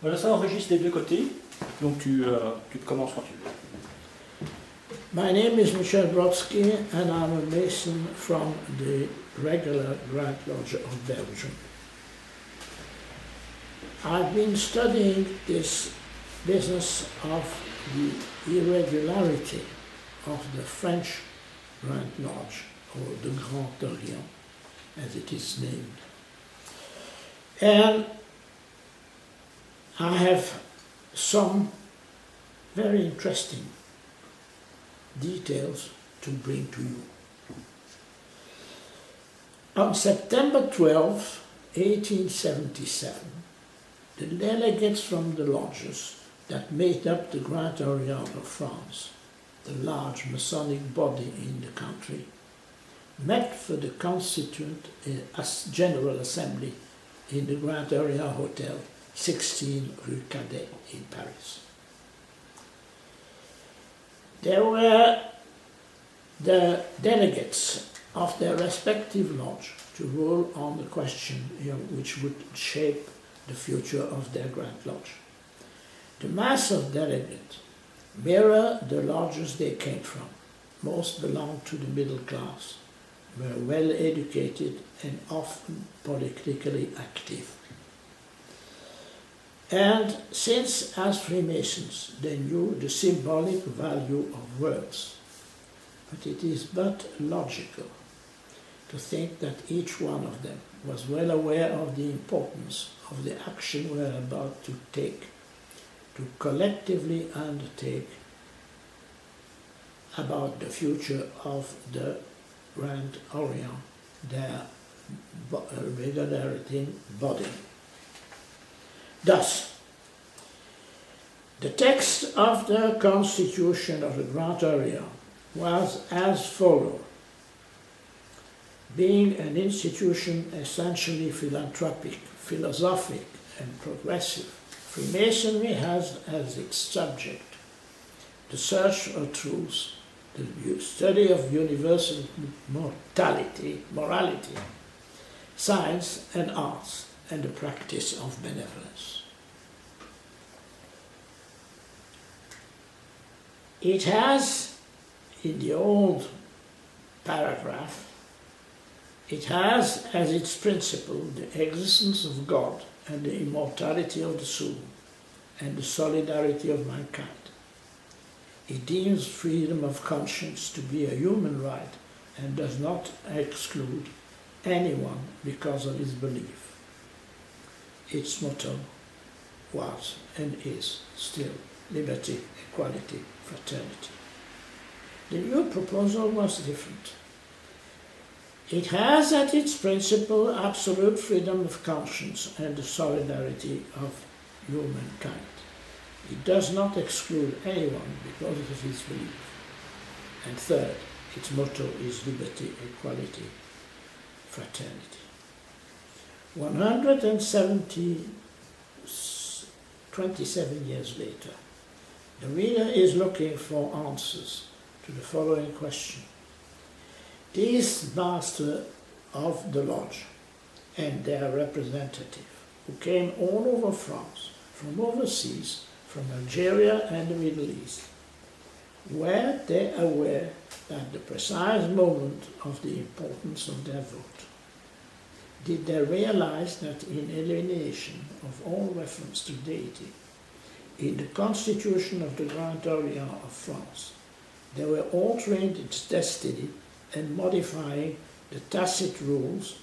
Voilà, ça enregistre des deux côtés, donc tu commences quand tu veux. My name is Michel Brodsky and I'm a Mason from the regular Grand Lodge of Belgium. I've been studying this business of the irregularity of the French Grand Lodge, or the Grand Orient, as it is named. And I have some very interesting details to bring to you. On September 12, 1877, the delegates from the lodges that made up the Grand Orient of France, the large Masonic body in the country, met for the Constituent General Assembly in the Grand Orient Hotel, 16 Rue Cadet in Paris. There were the delegates of their respective lodge to rule on the question which would shape the future of their Grand Lodge. The mass of delegates mirror the lodges they came from. Most belonged to the middle class, were well educated and often politically active. And since as Freemasons they knew the symbolic value of words, but it is but logical to think that each one of them was well aware of the importance of the action we are about to take, to collectively undertake about the future of the Grand Orient, their regulating body. Thus, the text of the Constitution of the Grand Orient was as follows. Being an institution essentially philanthropic, philosophic, and progressive, Freemasonry has as its subject the search for truth, the study of universal morality, science and arts, and the practice of benevolence. It has, in the old paragraph, it has as its principle the existence of God and the immortality of the soul and the solidarity of mankind. It deems freedom of conscience to be a human right and does not exclude anyone because of his belief. Its motto was and is still liberty, equality, fraternity. The new proposal was different. It has at its principle absolute freedom of conscience and the solidarity of humankind. It does not exclude anyone because of his belief. And third, its motto is liberty, equality, fraternity. 27 years later, the reader is looking for answers to the following question. These masters of the lodge and their representative, who came all over France, from overseas, from Algeria and the Middle East, were they aware at the precise moment of the importance of their vote? Did they realize that in elimination of all reference to deity, in the Constitution of the Grand Orient of France, they were altering its destiny and modifying the tacit rules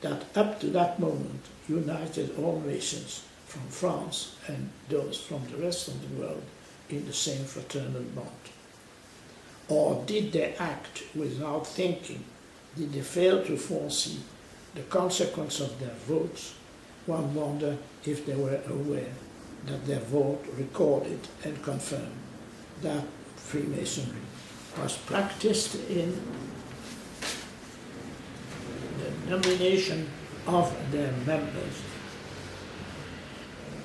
that up to that moment united all nations from France and those from the rest of the world in the same fraternal bond? Or did they act without thinking? Did they fail to foresee the consequence of their votes? One wonders if they were aware that their vote recorded and confirmed that Freemasonry was practiced in the nomination of their members.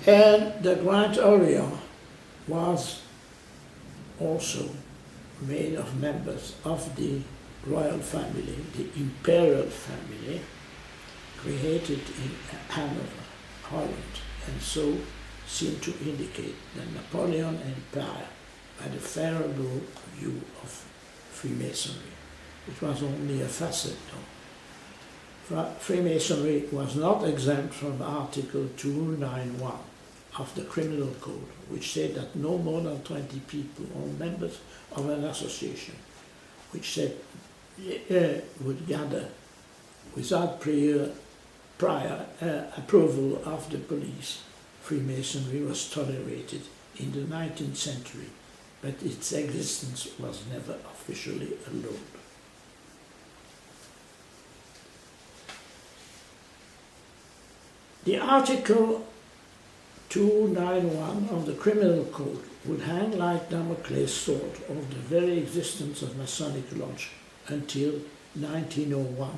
And the Grand Orient was also made of members of the royal family, the imperial family, created in Hanover, Holland, and so seem to indicate that Napoleon Empire had a favorable view of Freemasonry. It was only a facet, though. Freemasonry was not exempt from Article 291 of the Criminal Code, which said that no more than 20 people or members of an association, which said would gather without prior approval of the police. Freemasonry was tolerated in the 19th century, but its existence was never officially allowed. The Article 291 of the Criminal Code would hang like Damocles' sword over the very existence of Masonic Lodge until 1901,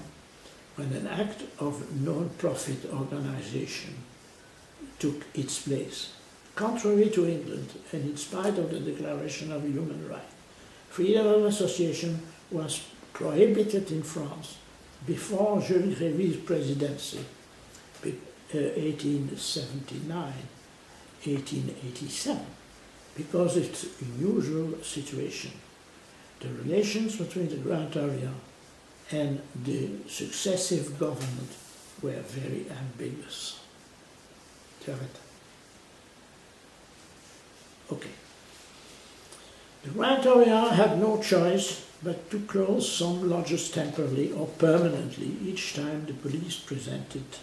when an act of non-profit organization took its place. Contrary to England, and in spite of the Declaration of Human Rights, freedom of association was prohibited in France before Jules Grévy's presidency, 1879-1887, because of its unusual situation. The relations between the Grand Orient and the successive government were very ambiguous. Okay. The Grand Orient had no choice but to close some lodges temporarily or permanently each time the police presented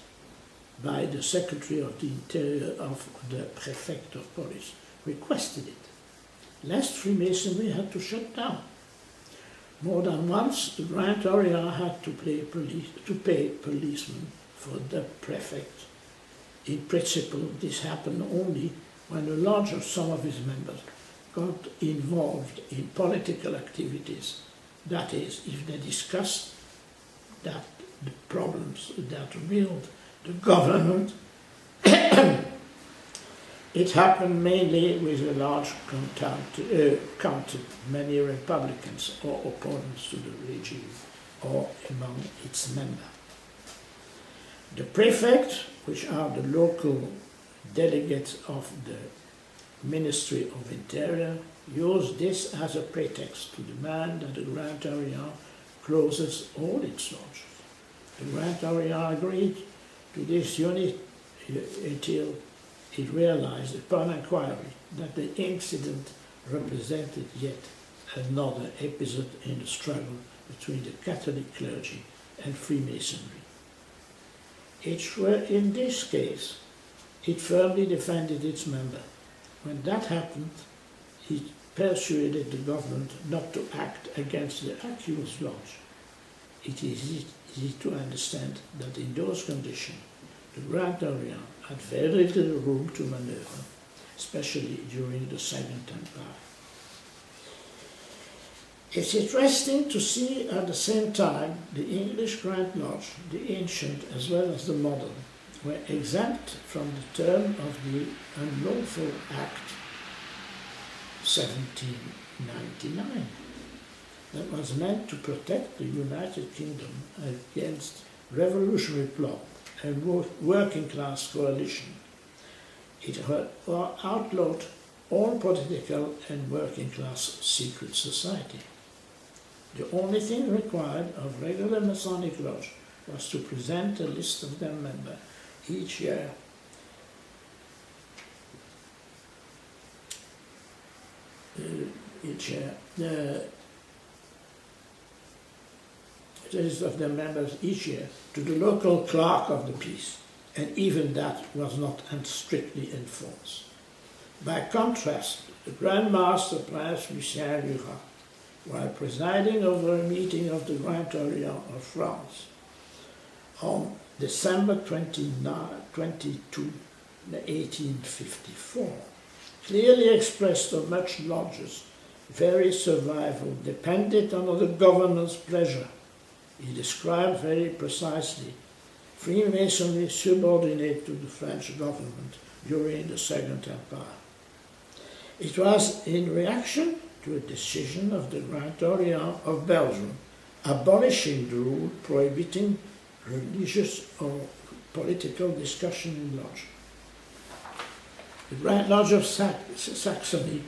by the Secretary of the Interior of the Prefect of Police requested it, lest Freemasonry had to shut down. More than once, the Grand Orient had to pay policemen for the prefect. In principle, this happened only when a lodge or some of his members got involved in political activities. That is, if they discussed that the problems that ruled the government. It happened mainly with a large counted many Republicans or opponents to the regime or among its members. The prefect, which are the local delegates of the Ministry of Interior, used this as a pretext to demand that the Grand Orient closes all its lodges. The Grand Orient agreed to this unit until it realized upon inquiry that the incident represented yet another episode in the struggle between the Catholic clergy and Freemasonry. In this case, it firmly defended its member. When that happened, it persuaded the government not to act against the accused lodge. It is easy to understand that in those conditions, the Grand Orient had very little room to maneuver, especially during the Second Empire. It's interesting to see at the same time the English Grand Lodge, the ancient as well as the modern, were exempt from the term of the Unlawful Act 1799 that was meant to protect the United Kingdom against revolutionary plot and working-class coalition. It outlawed all political and working-class secret society. The only thing required of regular Masonic Lodge was to present a list of their members each year. The list of their members each year to the local clerk of the peace, and even that was not strictly enforced. By contrast, the Grand Master Prince Michel, while presiding over a meeting of the Grand Orient of France on December 22, 1854, clearly expressed that much lodges' very survival depended on the governor's pleasure. He described very precisely Freemasonry subordinate to the French government during the Second Empire. It was in reaction to a decision of the Grand Orient of Belgium abolishing the rule prohibiting religious or political discussion in Lodge. The Grand Lodge of Saxony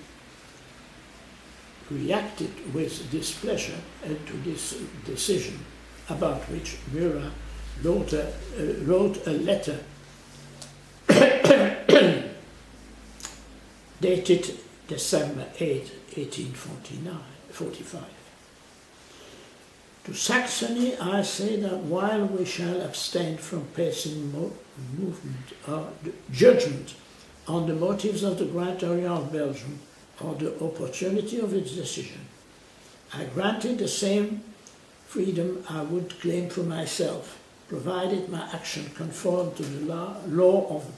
reacted with displeasure to this decision, about which Murat wrote a letter dated December 8, 1845. To Saxony I say that while we shall abstain from passing judgment on the motives of the Grand Orient of Belgium or the opportunity of its decision, I granted the same freedom I would claim for myself, provided my action conformed to the law of the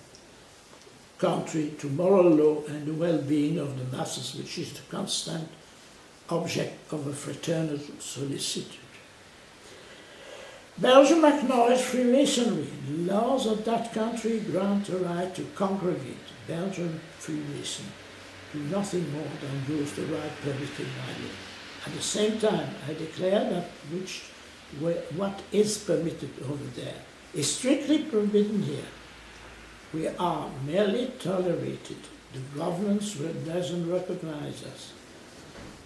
country, to moral law and the well-being of the masses, which is the constant object of a fraternal solicitude. Belgium acknowledged Freemasonry. The laws of that country grant a right to congregate. Belgian Freemason do nothing more than use the right permitted by law. At the same time, I declare that what is permitted over there is strictly forbidden here. We are merely tolerated. The government doesn't recognize us.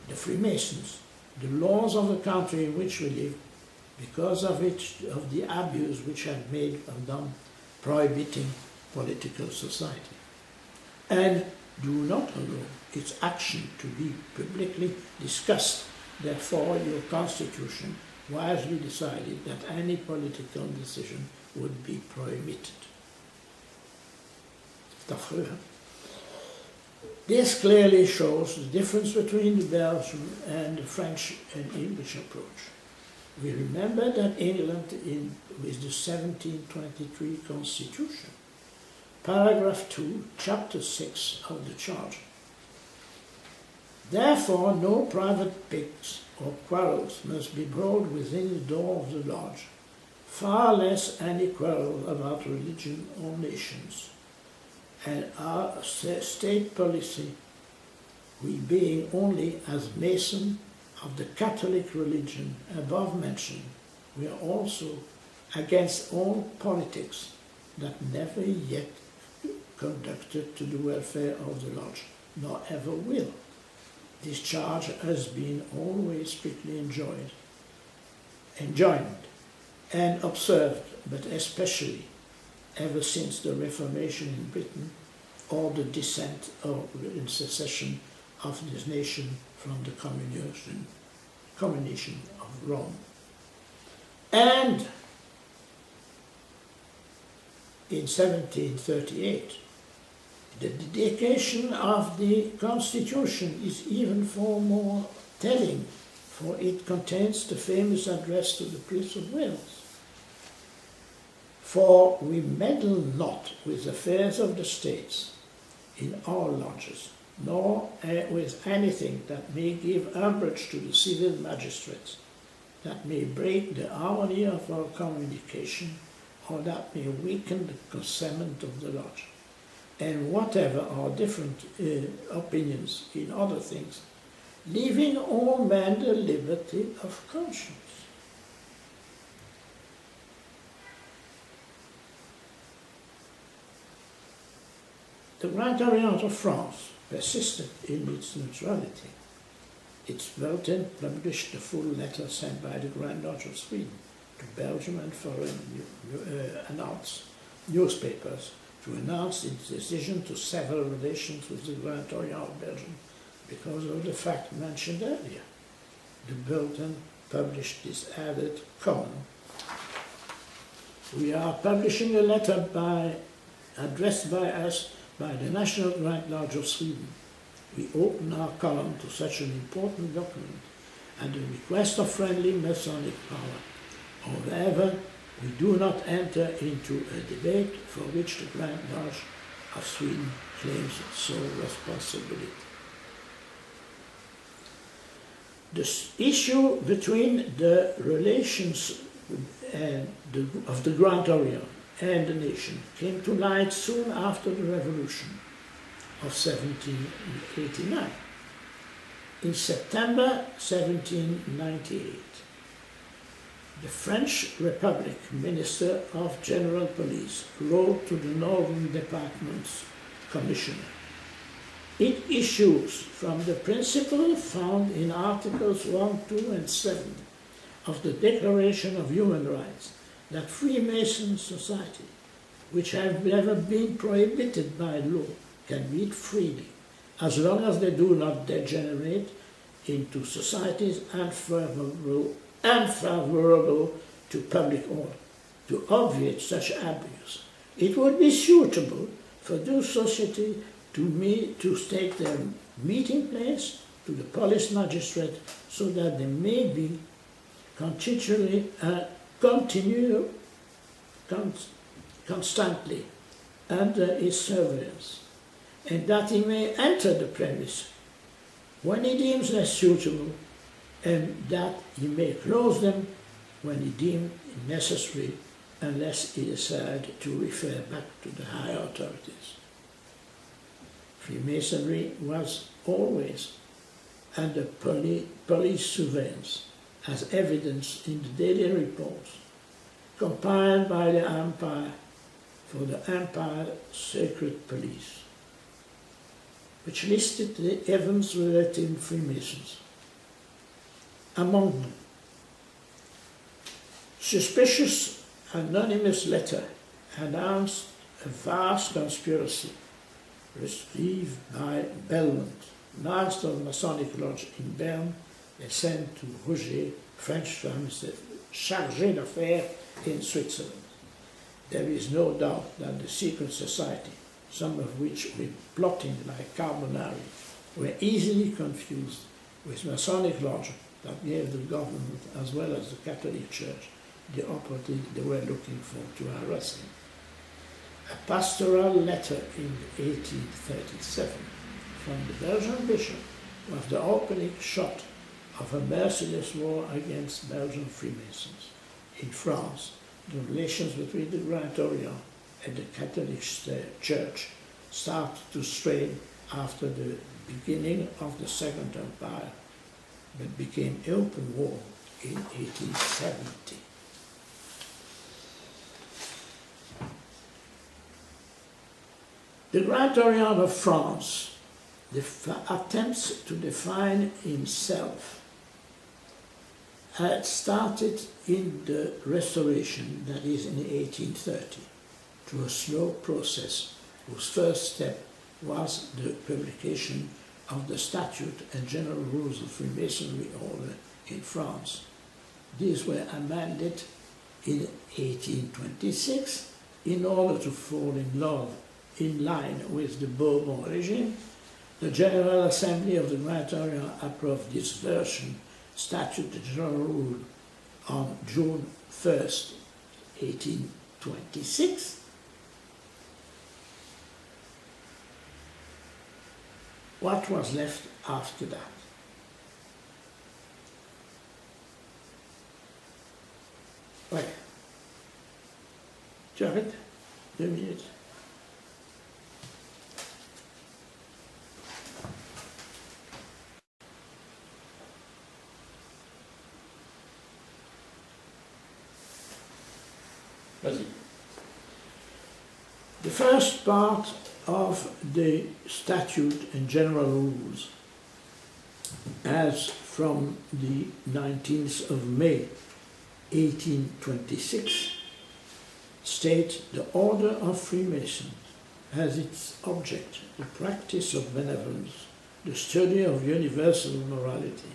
The Freemasons, the laws of the country in which we live, because of the abuse which had made of them, prohibiting political society, and do not allow its action to be publicly discussed. Therefore, your constitution wisely decided that any political decision would be prohibited. This clearly shows the difference between the Belgian and the French and English approach. We remember that England, with the 1723 Constitution, paragraph 2, chapter 6 of the Charter. Therefore, no private piques or quarrels must be brought within the door of the lodge, far less any quarrel about religion or nations. And our state policy, we being only as Mason of the Catholic religion above mentioned, we are also against all politics that never yet conducted to the welfare of the lodge, nor ever will. This charge has been always strictly enjoined and observed, but especially ever since the Reformation in Britain or the descent or secession of this nation from the combination of Rome. And in 1738, the dedication of the Constitution is even far more telling, for it contains the famous address to the Prince of Wales. For we meddle not with affairs of the states in our lodges, nor with anything that may give umbrage to the civil magistrates, that may break the harmony of our communication, or that may weaken the consent of the lodge. And whatever our different opinions in other things, leaving all men the liberty of conscience. The Grand Orient of France persisted in its neutrality. Its bulletin published the full letter sent by the Grand Lodge of Sweden to Belgium and foreign newspapers to announce its decision to sever relations with the Grand Orient of Belgium because of the fact mentioned earlier. The bulletin published this added comment: we are publishing a letter addressed by us by the National Grand Lodge of Sweden. We open our column to such an important document at the request of friendly Masonic power. However, we do not enter into a debate for which the Grand Lodge of Sweden claims sole responsibility. The issue between the relations of the Grand Orient and the nation came to light soon after the Revolution of 1789. In September 1798, The French Republic Minister of General Police wrote to the Northern Department's Commissioner. It issues from the principle found in Articles 1, 2 and 7 of the Declaration of Human Rights that Freemason society, which have never been prohibited by law, can meet freely, as long as they do not degenerate into societies unfavorable to public order. To obviate such abuse, it would be suitable for those societies to state their meeting place to the police magistrate so that they may be constantly under his surveillance, and that he may enter the premise when he deems them suitable, and that he may close them when he deems necessary, unless he decide to refer back to the higher authorities. Freemasonry was always under police surveillance, as evidenced in the daily reports compiled by the Empire for the Empire Secret Police, which listed the events relating Freemasons. Among them, suspicious anonymous letter announced a vast conspiracy received by Belmont, master of Masonic Lodge in Berne, et sent to Roger, French pharmacist, chargé d'affaires in Switzerland. There is no doubt that the secret society, some of which were plotting like Carbonari, were easily confused with Masonic Lodge that gave the government as well as the Catholic Church the opportunity they were looking for to arrest him. A pastoral letter in 1837 from the Belgian bishop was the opening shot of a merciless war against Belgian Freemasons. In France, the relations between the Grand Orient and the Catholic Church started to strain after the beginning of the Second Empire, but became open war in 1870. The Grand Orient of France attempts to define himself had started in the Restoration, that is in 1830, through a slow process whose first step was the publication of the Statute and General Rules of Freemasonry Order in France. These were amended in 1826 in order to fall in line with the Bourbon regime. The General Assembly of the Grand Orient approved this version, Statute and General Rule, on June 1st, 1826. What was left after that? Ouais. Tu arrêtes 2 minutes. Vas-y. The first part of the Statute and General Rules, as from the 19th of May 1826, states the Order of Freemasons has its object the practice of benevolence, the study of universal morality,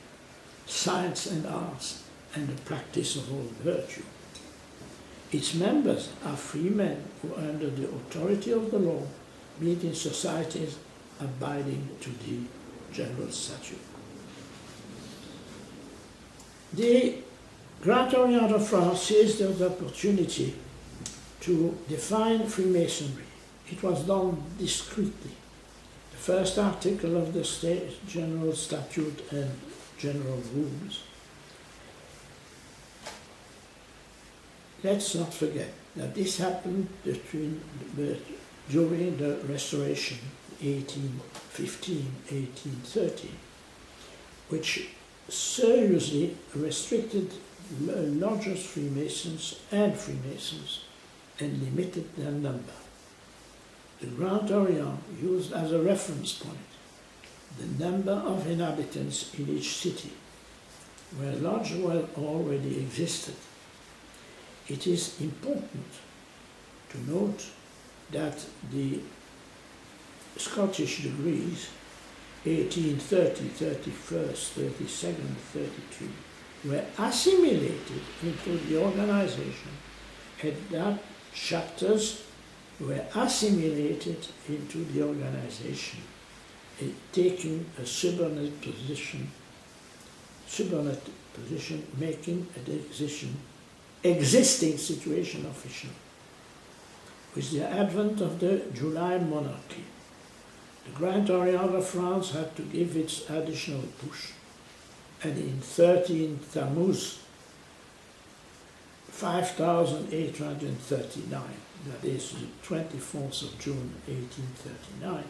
science and arts, and the practice of all virtue. Its members are free men who, under the authority of the law, meet in societies abiding to the General Statute. The Grand Orient of France seized the opportunity to define Freemasonry. It was done discreetly. The first article of the State General Statute and General Rules. Let's not forget that this happened during the Restoration, 1815-1830, which seriously restricted lodges, Freemasons, and limited their number. The Grand Orient used as a reference point the number of inhabitants in each city, where lodges already existed. It is important to note that the Scottish degrees 1830, 31st, 32nd, 32 were assimilated into the organization, and that chapters were assimilated into the organization, taking a subordinate position, making an existing situation official. With the advent of the July monarchy, the Grand Orient of France had to give its additional push, and in 13 Tammuz 5839, that is the 24th of June 1839,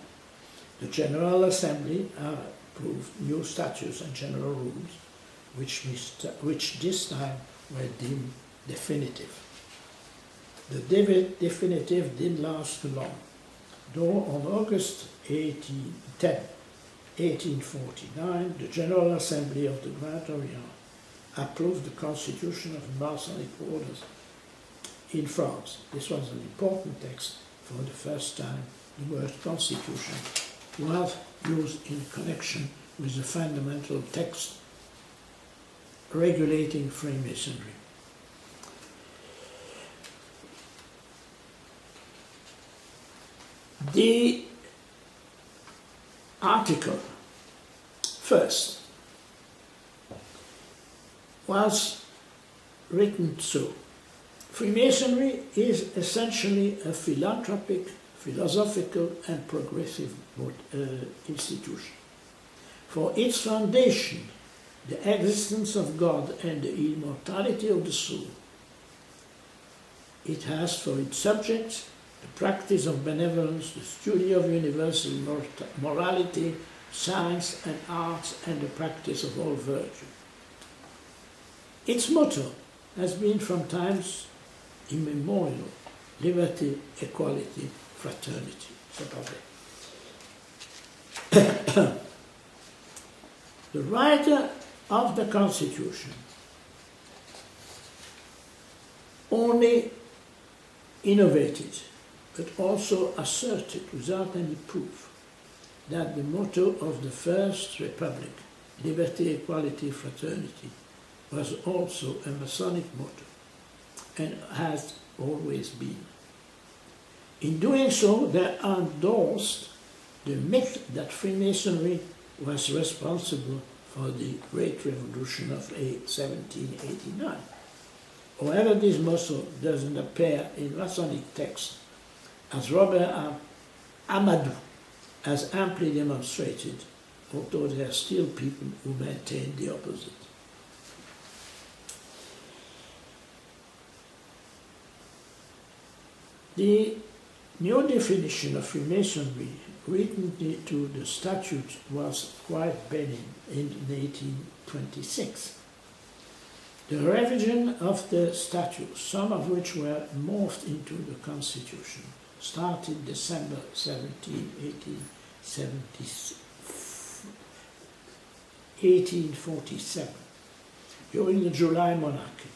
the General Assembly approved new statutes and general rules, which this time were deemed definitive. The definitive didn't last too long, though on August 1849, the General Assembly of the Grand Orient approved the constitution of the Masonic orders in France. This was an important text. For the first time, the word constitution was used in connection with the fundamental text regulating Freemasonry. The article first was written so: Freemasonry is essentially a philanthropic, philosophical and progressive institution. For its foundation, the existence of God and the immortality of the soul, it has for its subjects the practice of benevolence, the study of universal morality, science and arts, and the practice of all virtue. Its motto has been from times immemorial: liberty, equality, fraternity. The writer of the Constitution only innovated, but also asserted without any proof, that the motto of the First Republic, liberty, equality, fraternity, was also a Masonic motto, and has always been. In doing so, they endorsed the myth that Freemasonry was responsible for the Great Revolution of 1789. However, this motto doesn't appear in Masonic texts, as Robert Amadou has amply demonstrated, although there are still people who maintain the opposite. The new definition of Freemasonry written to the statute was quite benign in 1826. The revision of the statutes, some of which were morphed into the Constitution, started December 17, 1847, during the July monarchy.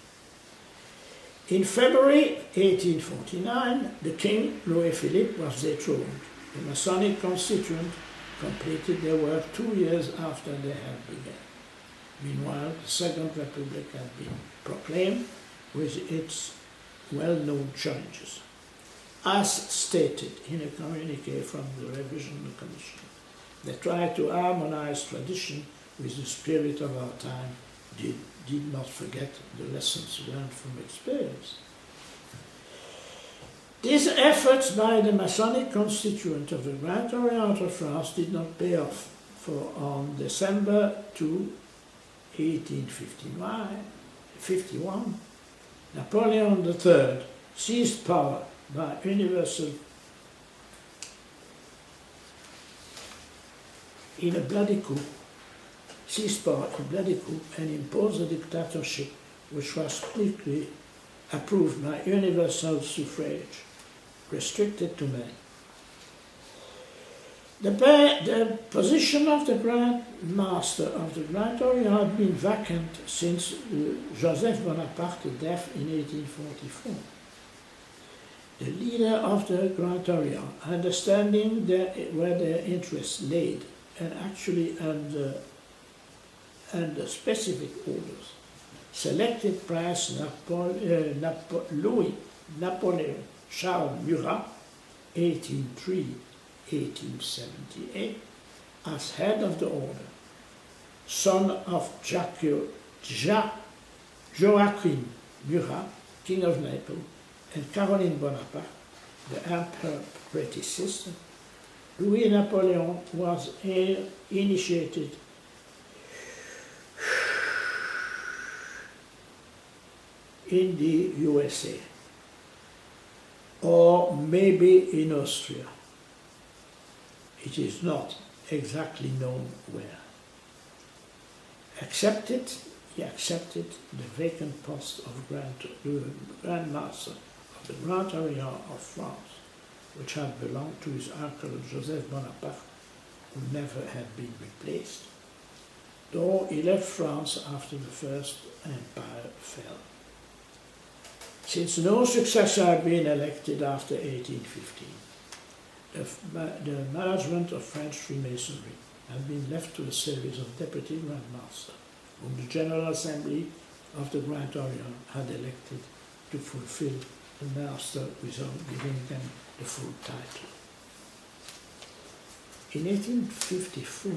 In February 1849, the King, Louis Philippe, was dethroned. The Masonic Constituent completed their work 2 years after they had begun. Meanwhile, the Second Republic had been proclaimed with its well-known changes, as stated in a communiqué from the Revision Commission. They tried to harmonize tradition with the spirit of our time, did not forget the lessons learned from experience. These efforts by the Masonic Constituent of the Grand Orient of France did not pay off, for on December 2, 1851, Napoleon III seized power by universal in a bloody coup, and imposed a dictatorship which was quickly approved by universal suffrage, restricted to men. The position of the Grand Master of the Grand Orient had been vacant since Joseph Bonaparte's death in 1844. The leader of the Grand Orient, understanding where their interests laid, and actually under specific orders, selected Prince Napoleon Charles Murat, 1878, as head of the order, son of Joachim Murat, King of Naples, and Caroline Bonaparte, the Emperor's pretty sister. Louis Napoleon was initiated in the USA, or maybe in Austria. It is not exactly known where. He accepted the vacant post of Grand Master of the Grand Orient of France, which had belonged to his uncle Joseph Bonaparte, who never had been replaced, though he left France after the First Empire fell. Since no successor had been elected after 1815, the management of French Freemasonry had been left to a series of deputy Grand Masters, whom the General Assembly of the Grand Orient had elected to fulfill the master without giving them the full title. In 1854,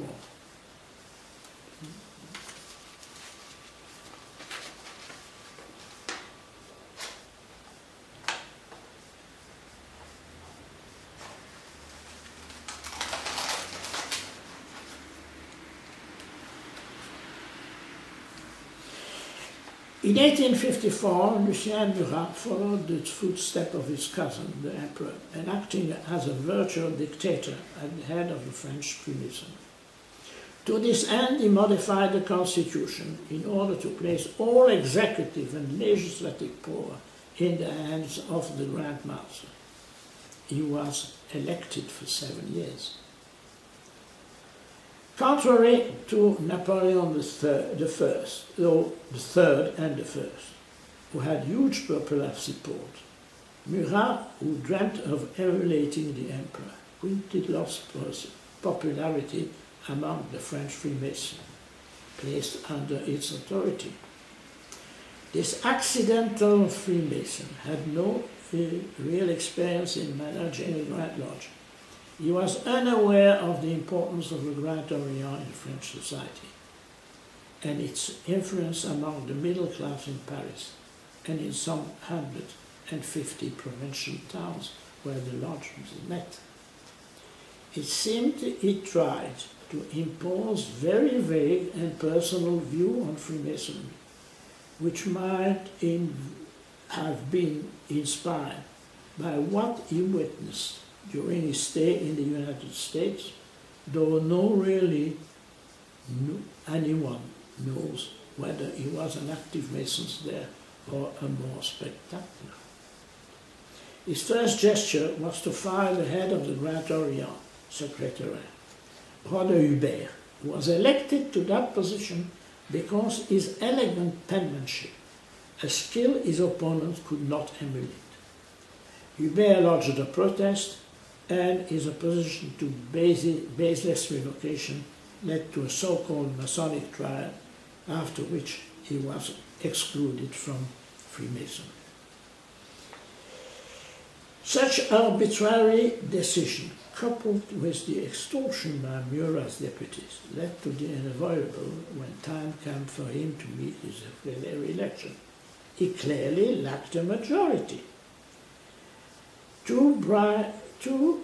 In 1854, Lucien Murat followed the footsteps of his cousin, the Emperor, and acting as a virtual dictator at the head of the French Freemasonry. To this end, he modified the constitution in order to place all executive and legislative power in the hands of the Grand Master. He was elected for 7 years. Contrary to Napoleon the Third and the First, who had huge popular support, Murat, who dreamt of emulating the Emperor, quickly lost popularity among the French Freemasons, placed under its authority. This accidental Freemason had no real experience in managing a Grand Lodge. He was unaware of the importance of the Grand Orient in French society and its influence among the middle class in Paris and in some 150 provincial towns where the lodges met. It seemed he tried to impose very vague and personal view on Freemasonry, which might have been inspired by what he witnessed during his stay in the United States, though anyone knows whether he was an active Mason there or a more spectacular. His first gesture was to fire the head of the Grand Orient Secretariat, Brother Hubert, who was elected to that position because his elegant penmanship, a skill his opponents could not emulate. Hubert lodged a protest, and his opposition to baseless revocation led to a so-called Masonic trial, after which he was excluded from Freemasonry. Such arbitrary decision, coupled with the extortion by Murat's deputies, led to the unavoidable when time came for him to meet his re-election. He clearly lacked a majority. To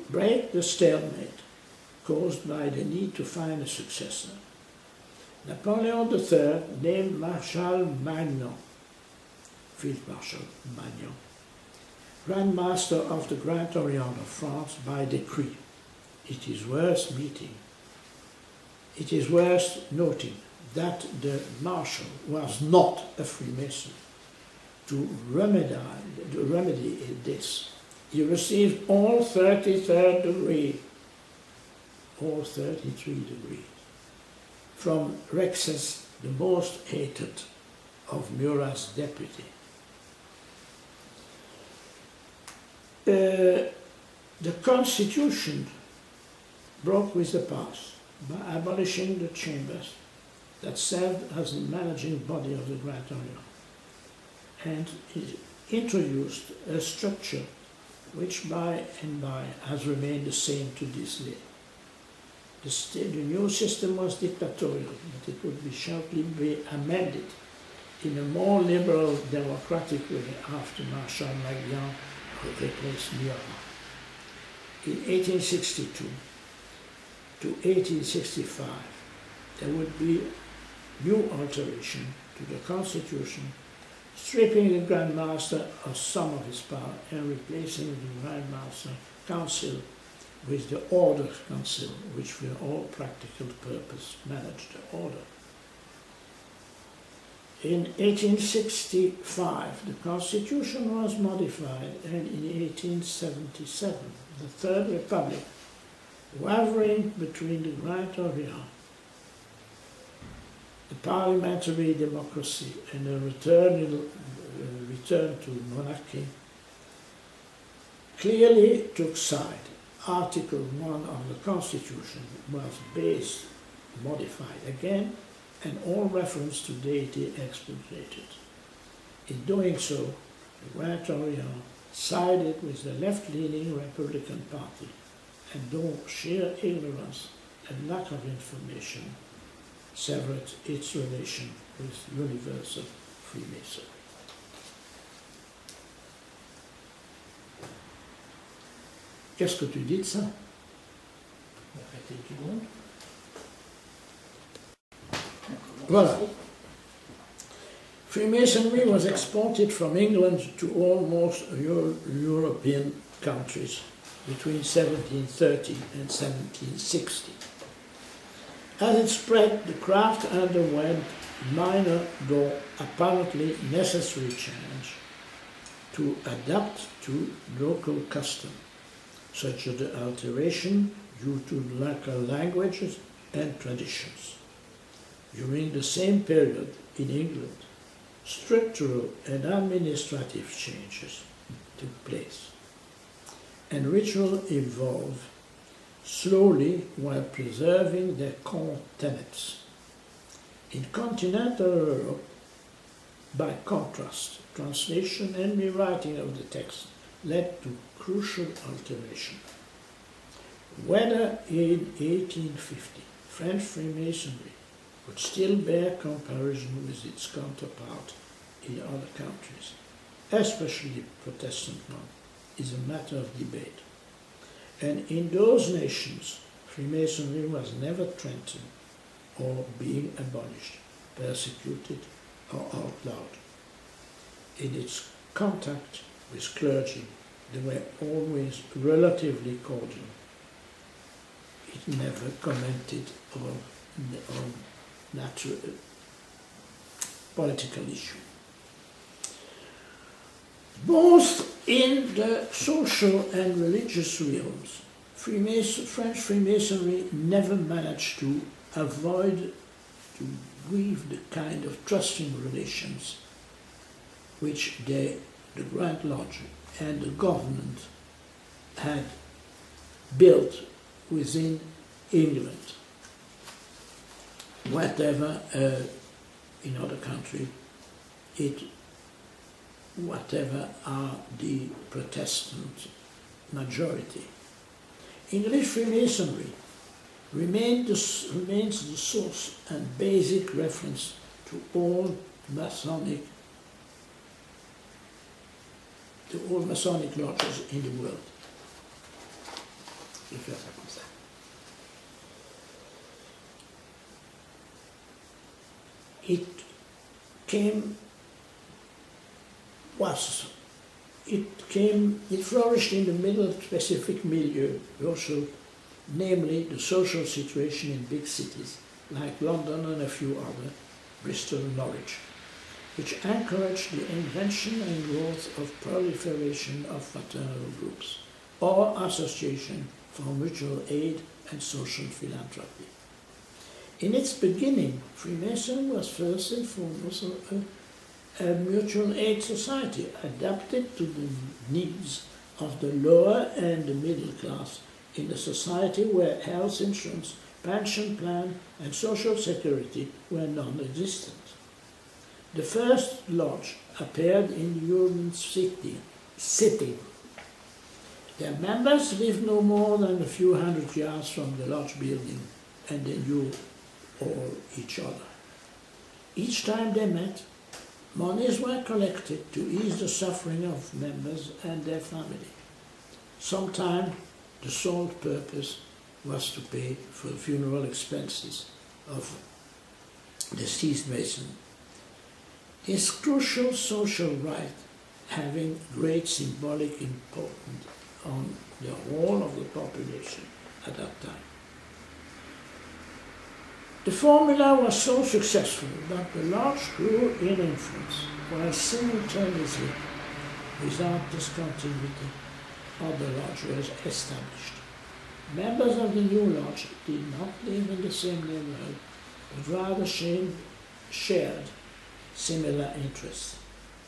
break the stalemate caused by the need to find a successor, Napoleon III named Marshal Magnan, Field Marshal Magnan, Grand Master of the Grand Orient of France by decree. It is worth noting that the Marshal was not a Freemason. to remedy this. He received all 33rd degree, all 33 degrees, from Rexus, the most hated of Murat's deputy. The constitution broke with the past by abolishing the chambers that served as the managing body of the Grand Orient, and it introduced a structure which by and by has remained the same to this day. The new system was dictatorial, but it would be shortly be amended in a more liberal democratic way after Marshal McLean replaced Murat. In 1862 to 1865, there would be new alteration to the constitution, stripping the Grand Master of some of his power and replacing the Grand Master Council with the Order Council, which for all practical purpose managed the order. In 1865, the constitution was modified, and in 1877, the Third Republic, wavering between the Grand Orient, the parliamentary democracy, and a return to monarchy, clearly took side. Article 1 of the Constitution was modified again, and all reference to deity expurgated. In doing so, the Grand Orient sided with the left-leaning Republican Party, and though sheer ignorance and lack of information severed its relation with universal Freemasonry. Qu'est-ce que tu dis de ça? Voilà. Freemasonry was exported from England to almost European countries between 1730 and 1760. As it spread, the craft underwent minor, though apparently necessary change to adapt to local custom, such as the alteration due to local languages and traditions. During the same period in England, structural and administrative changes took place, and ritual evolved slowly while preserving their core tenets. In continental Europe, by contrast, translation and rewriting of the text led to crucial alteration. Whether in 1850 French Freemasonry would still bear comparison with its counterpart in other countries, especially Protestant one, is a matter of debate. And in those nations, Freemasonry was never threatened or being abolished, persecuted or outlawed. In its contact with clergy, they were always relatively cordial. It never commented on natural political issue. Both in the social and religious realms, French Freemasonry never managed to avoid to weave the kind of trusting relations which the Grand Lodge and the government had built within England. Whatever in other countries, whatever are the Protestant majority. English Freemasonry remains the source and basic reference to all Masonic lodges in the world. It flourished in the Middle Pacific milieu also, namely the social situation in big cities like London and a few other, Bristol and Norwich, which encouraged the invention and growth of proliferation of fraternal groups or association for mutual aid and social philanthropy. In its beginning, Freemasonry was first and foremost a mutual aid society adapted to the needs of the lower and the middle class in a society where health insurance, pension plan, and social security were non-existent. The first lodge appeared in urban city. Their members lived no more than a few hundred yards from the lodge building, and they knew all each other. Each time they met, monies were collected to ease the suffering of members and their family. Sometimes the sole purpose was to pay for the funeral expenses of deceased Mason. His crucial social rite having great symbolic importance on the whole of the population at that time. The formula was so successful that the lodge grew in influence, while simultaneously, without discontinuity, other lodges were established. Members of the new lodge did not live in the same neighborhood, but rather shared similar interests.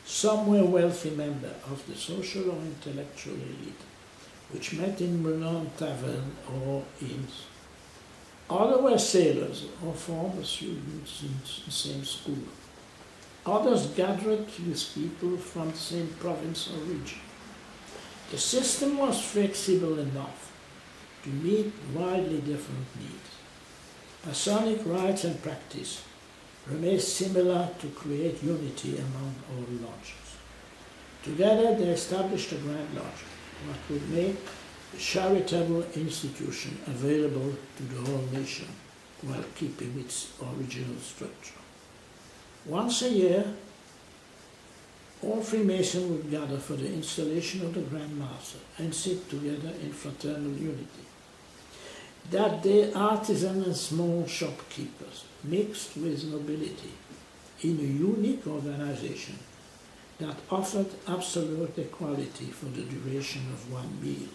Some were wealthy members of the social or intellectual elite, which met in renowned taverns or inns. Others were sailors or former students in the same school. Others gathered with people from the same province or region. The system was flexible enough to meet widely different needs. Masonic rites and practice remained similar to create unity among all lodges. Together they established a Grand Lodge, what would make a charitable institution available to the whole nation while keeping its original structure. Once a year, all Freemasons would gather for the installation of the Grand Master and sit together in fraternal unity. That day, artisans and small shopkeepers mixed with nobility in a unique organization that offered absolute equality for the duration of one meal.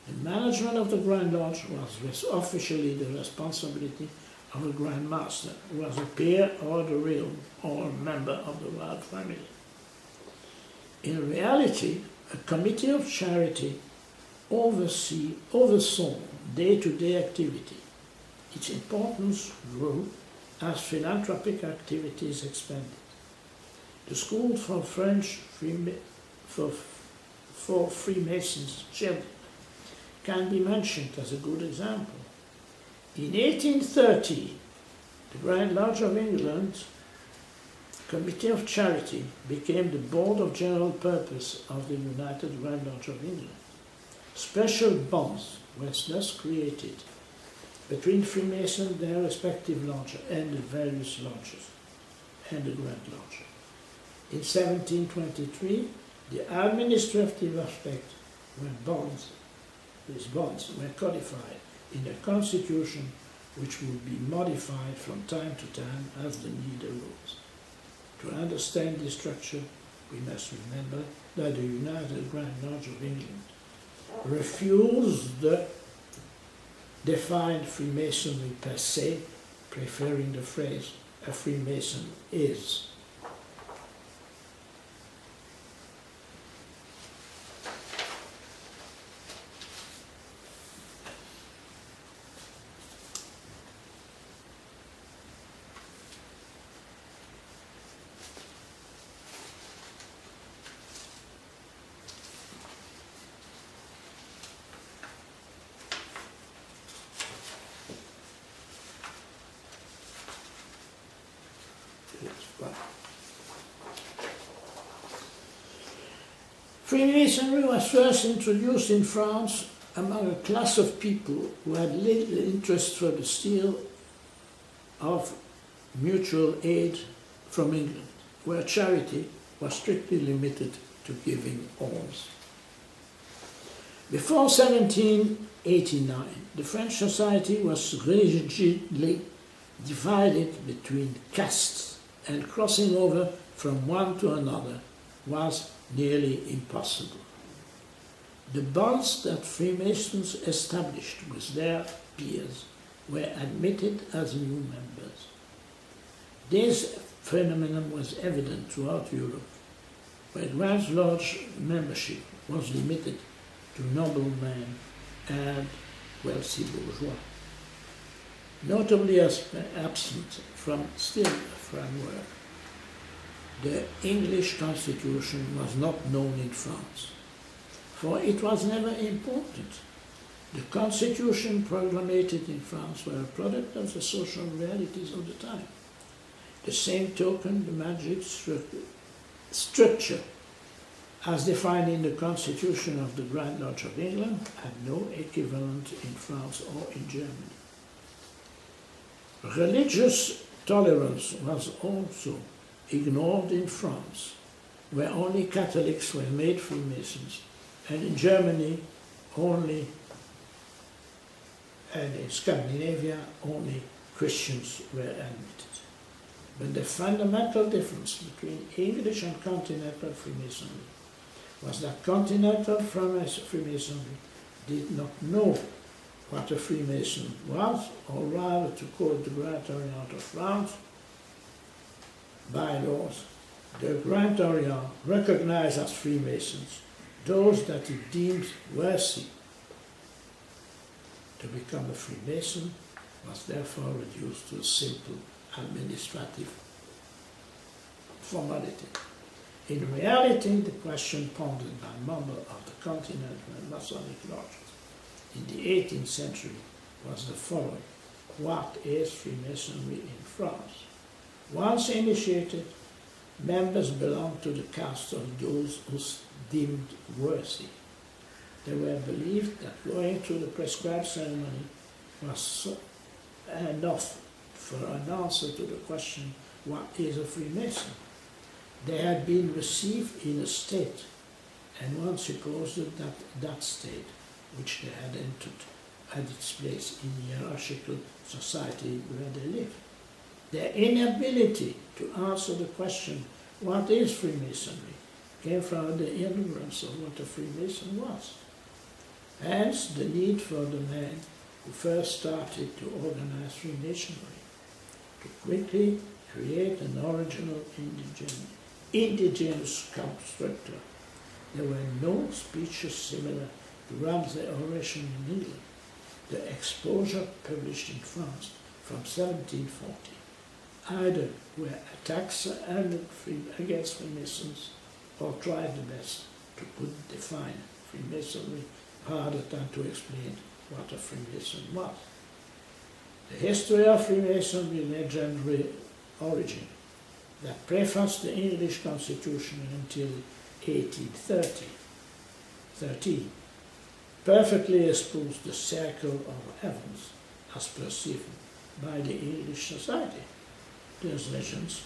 The management of the Grand Lodge was officially the responsibility of a Grand Master, who was a peer or the realm or a member of the royal family. In reality, a committee of charity oversaw day-to-day activity. Its importance grew as philanthropic activities expanded. The school for Freemasons children can be mentioned as a good example. In 1830, the Grand Lodge of England Committee of Charity became the Board of General Purpose of the United Grand Lodge of England. Special bonds were thus created between Freemasons, their respective lodges, and the various lodges, and the Grand Lodge. In 1723, the administrative aspects these bonds were codified in a constitution which would be modified from time to time as the need arose. To understand this structure, we must remember that the United Grand Lodge of England refused the defined Freemasonry per se, preferring the phrase, a Freemason is. Freemasonry was first introduced in France among a class of people who had little interest for the style of mutual aid from England, where charity was strictly limited to giving alms. Before 1789, the French society was rigidly divided between castes and crossing over from one to another was nearly impossible. The bonds that Freemasons established with their peers were admitted as new members. This phenomenon was evident throughout Europe, where Grand Lodge membership was limited to noblemen and wealthy bourgeois. Notably absent from still framework, the English constitution was not known in France, for it was never important. The constitution proclaimed in France were a product of the social realities of the time. The same token, the magic structure, as defined in the Constitution of the Grand Lodge of England, had no equivalent in France or in Germany. Religious tolerance was also ignored in France, where only Catholics were made Freemasons, and in Germany only, and in Scandinavia only Christians were admitted. But the fundamental difference between English and continental Freemasonry was that continental Freemasonry did not know what a Freemason was, or rather, to quote the Grand Orient of France, bylaws, the Grand Orient recognized as Freemasons those that it deemed worthy. To become a Freemason was therefore reduced to a simple administrative formality. In reality, the question pondered by members of the Continental Masonic Lodges in the 18th century was the following: what is Freemasonry in France? Once initiated, members belonged to the caste of those who deemed worthy. They were believed that going through the prescribed ceremony was enough for an answer to the question, what is a Freemason? They had been received in a state, and one supposed that that state, which they had entered, had its place in the hierarchical society where they lived. Their inability to answer the question, what is Freemasonry, came from the ignorance of what a Freemason was. Hence the need for the men who first started to organize Freemasonry to quickly create an original indigenous constructor. There were no speeches similar to Ramsay's oration in England. The exposure published in France from 1740 either were attacks against Freemasons or tried the best to define Freemasonry harder than to explain what a Freemason was. The history of Freemasonry legendary origin that prefaced the English Constitution until 1813 perfectly exposed the circle of heavens as perceived by the English society. Those legends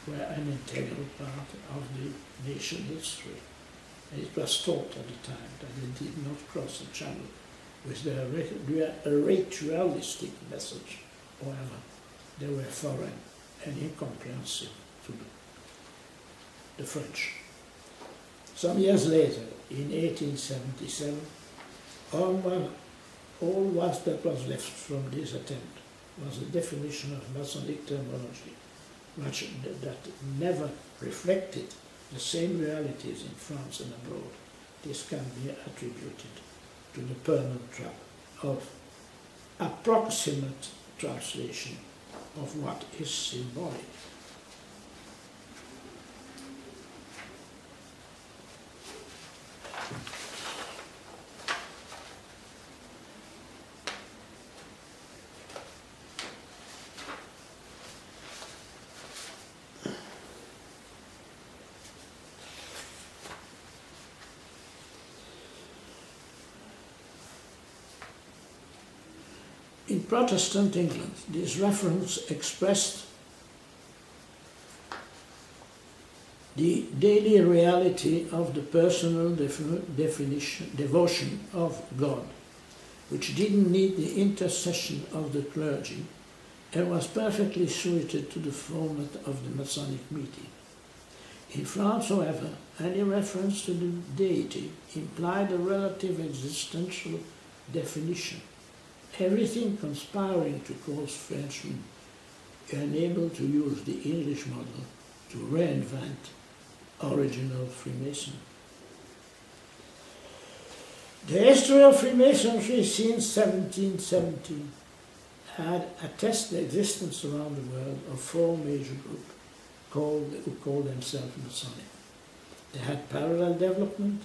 were an integral part of the nation's history, and it was thought at the time that they did not cross the channel with their ritualistic message. However, they were foreign and incomprehensible to the French. Some years later, in 1877, all that was left from this attempt was a definition of Masonic terminology, that never reflected the same realities in France and abroad. This can be attributed to the permanent trap of approximate translation of what is symbolic. In Protestant England, this reference expressed the daily reality of the personal devotion of God, which didn't need the intercession of the clergy, and was perfectly suited to the format of the Masonic meeting. In France, however, any reference to the deity implied a relative existential definition, everything conspiring to cause Frenchmen unable to use the English model to reinvent original Freemasonry. The history of Freemasonry since 1717 had attested the existence around the world of four major groups who called themselves Masonic. They had parallel development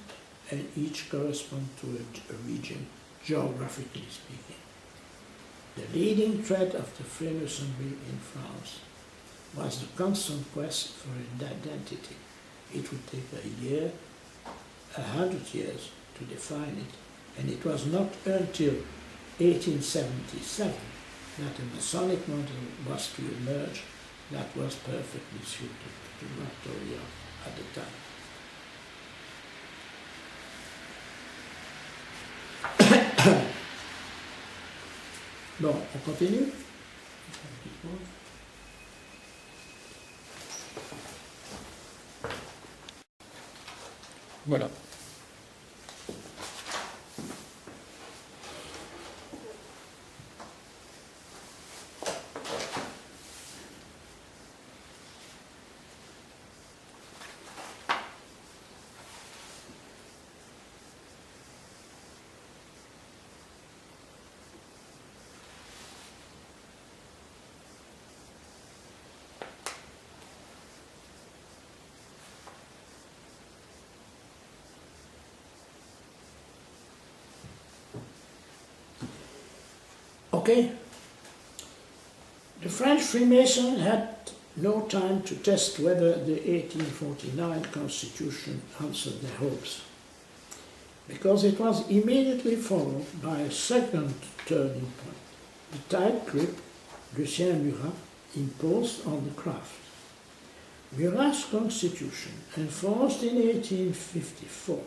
and each corresponded to a region, geographically speaking. The leading thread of the Freemasonry in France was the constant quest for an identity. It would take a year, 100 years to define it, and it was not until 1877 that a Masonic model was to emerge that was perfectly suited to Victoria at the time. Bon, on continue. Voilà. Okay. The French Freemasons had no time to test whether the 1849 Constitution answered their hopes, because it was immediately followed by a second turning point, the tight grip Lucien Murat imposed on the craft. Murat's Constitution, enforced in 1854,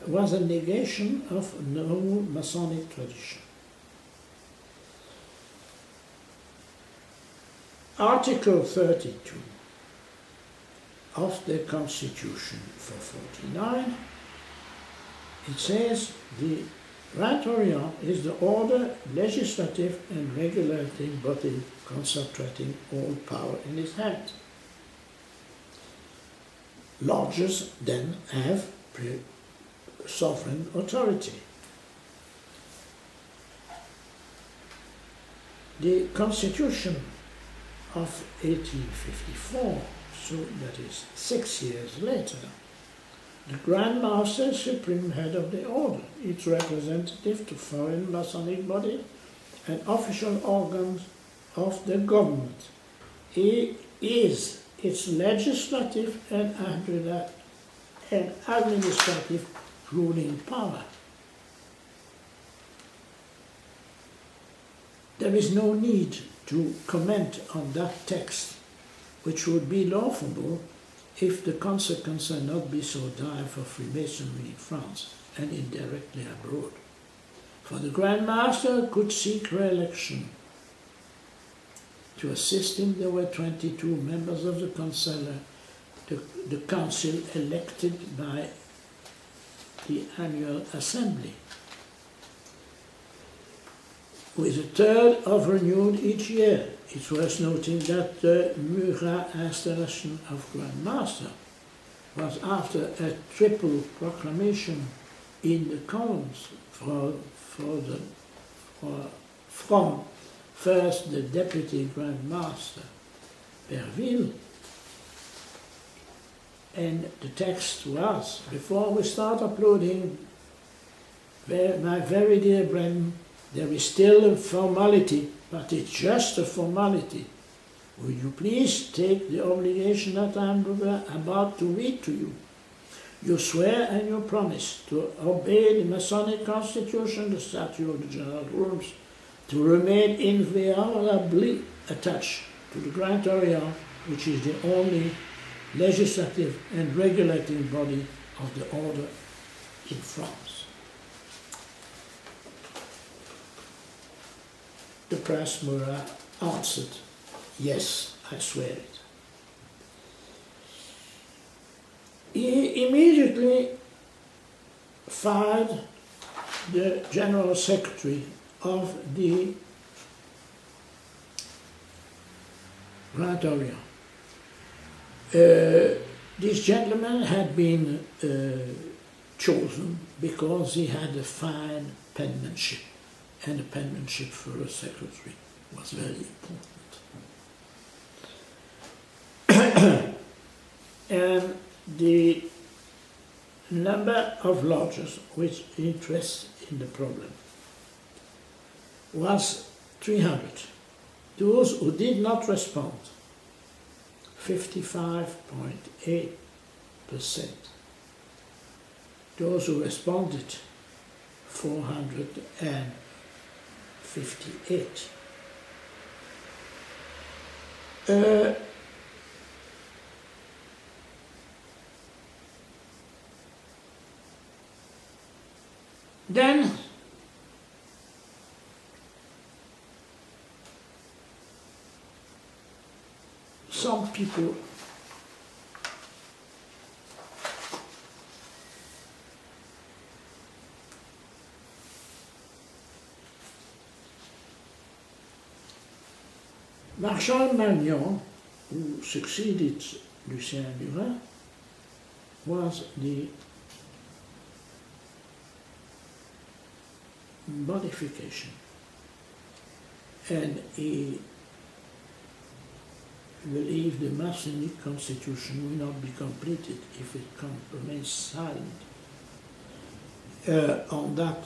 was a negation of normal Masonic tradition. Article 32 of the Constitution for 49, it says the Grand Orient is the order, legislative and regulating body concentrating all power in its hand. Lodges then have sovereign authority. The Constitution of 1854, so that is 6 years later, the Grand Master is supreme head of the order, its representative to foreign Masonic body and official organs of the government. He is its legislative and administrative ruling power. There is no need to comment on that text, which would be laughable if the consequences had not been so dire for Freemasonry in France and indirectly abroad. For the Grand Master could seek re-election. To assist him, there were 22 members of the council elected by the annual assembly, with a third of renewed each year. It's worth noting that the Murat installation of Grand Master was after a triple proclamation in the Commons from first the Deputy Grand Master Perville, and the text was, before we start uploading, my very dear Brennan, there is still a formality, but it's just a formality. Will you please take the obligation that I'm about to read to you? You swear and you promise to obey the Masonic Constitution, the Statute of the General Rules, to remain inviolably attached to the Grand Orient, which is the only legislative and regulating body of the order in France. The Prince Murat answered, "Yes, I swear it." He immediately fired the General Secretary of the Grand Orient. This gentleman had been chosen because he had a fine penmanship, and the penmanship for a secretary was very important. And the number of lodgers which interest in the problem was 300. Those who did not respond, 55.8%. Those who responded, 458. Then some people Marshal Magnan, who succeeded Lucien Murat, was the modification, and he believed the Masonic constitution will not be completed if it remains silent on that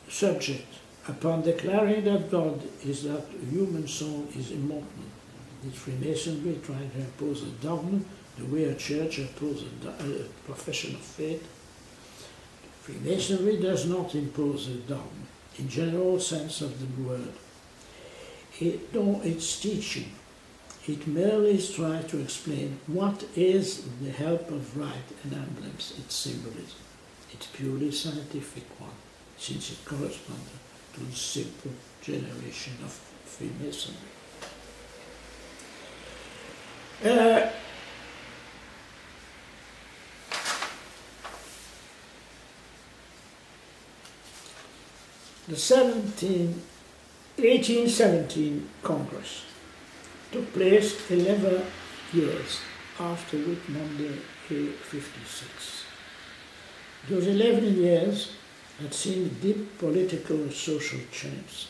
subject. Upon declaring that God is that human soul is immortal, did Freemasonry try to impose a dogma the way a church imposes a profession of faith? Freemasonry does not impose a dogma in general sense of the word. Nor its teaching. It merely tries to explain what is the help of right and emblems, its symbolism. It's purely scientific one, since it corresponds to the simple generation of Freemasonry. The 1817 Congress took place 11 years after Whit Monday 56. Those 11 years had seen deep political and social change.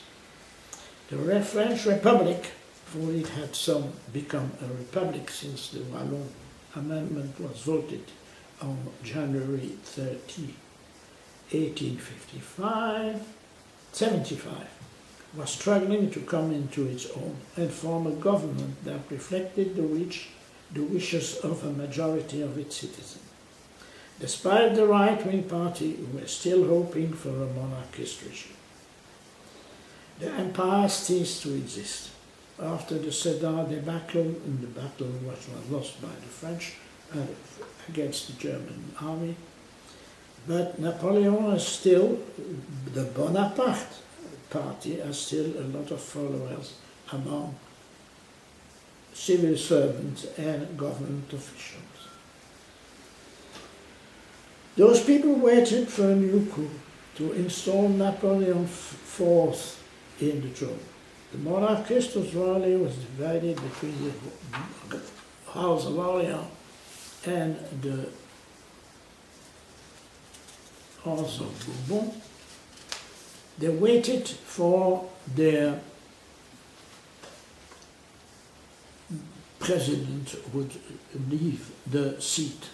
The French Republic, for it had become a republic since the Wallon Amendment was voted on January 30, 1875, was struggling to come into its own and form a government that reflected the wishes of a majority of its citizens. Despite the right-wing party, who were still hoping for a monarchist regime. The empire ceased to exist. After the Sedan debacle, and the battle which was lost by the French against the German army, but Napoleon is still, the Bonaparte party has still a lot of followers among civil servants and government officials. Those people waited for a new coup to install Napoleon IV in the throne. The monarchist Raleigh was divided between the House of Orient and the House of Bourbon. They waited for their president would leave the seat.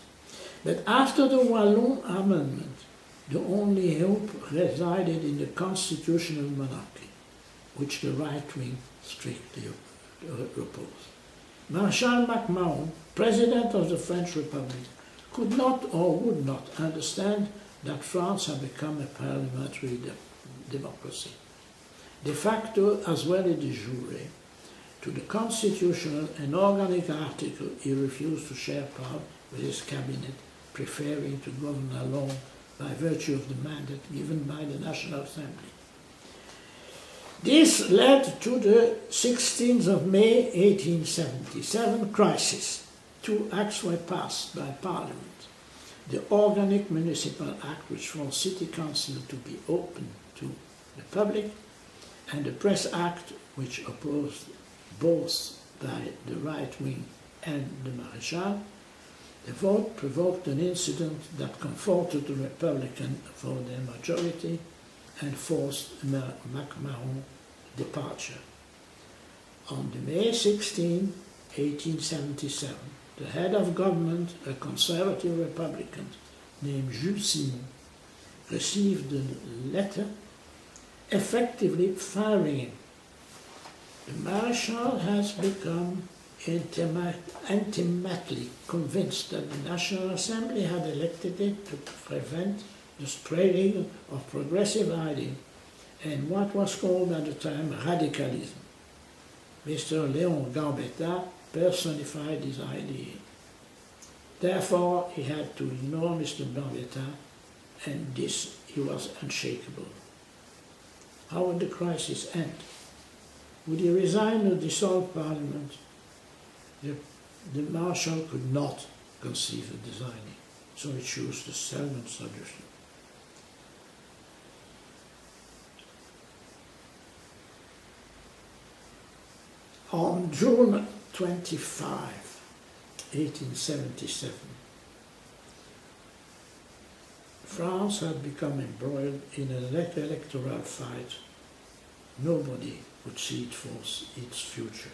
But after the Wallon Amendment, the only hope resided in the constitutional monarchy, which the right wing strictly opposed. Marshal MacMahon, president of the French Republic, could not or would not understand that France had become a parliamentary democracy. De facto as well as de jure, to the constitutional and organic article he refused to share power with his cabinet, preferring to govern alone by virtue of the mandate given by the National Assembly. This led to the 16th of May 1877 crisis. Two acts were passed by Parliament. The Organic Municipal Act, which forced City Council to be open to the public, and the Press Act, which opposed both by the right wing and the Maréchal. The vote provoked an incident that comforted the Republicans for their majority and forced McMahon's departure. On May 16, 1877, the head of government, a conservative Republican named Jules Simon, received a letter effectively firing him. The Maréchal has become intimately convinced that the National Assembly had elected it to prevent the spreading of progressive ideas and what was called at the time radicalism. Mr. Léon Gambetta personified his idea. Therefore, he had to ignore Mr. Gambetta, and this he was unshakable. How would the crisis end? Would he resign or dissolve Parliament? The Marshal could not conceive of designing, so he chose the Selman solution. On June 25, 1877, France had become embroiled in an electoral fight. Nobody could see it for its future.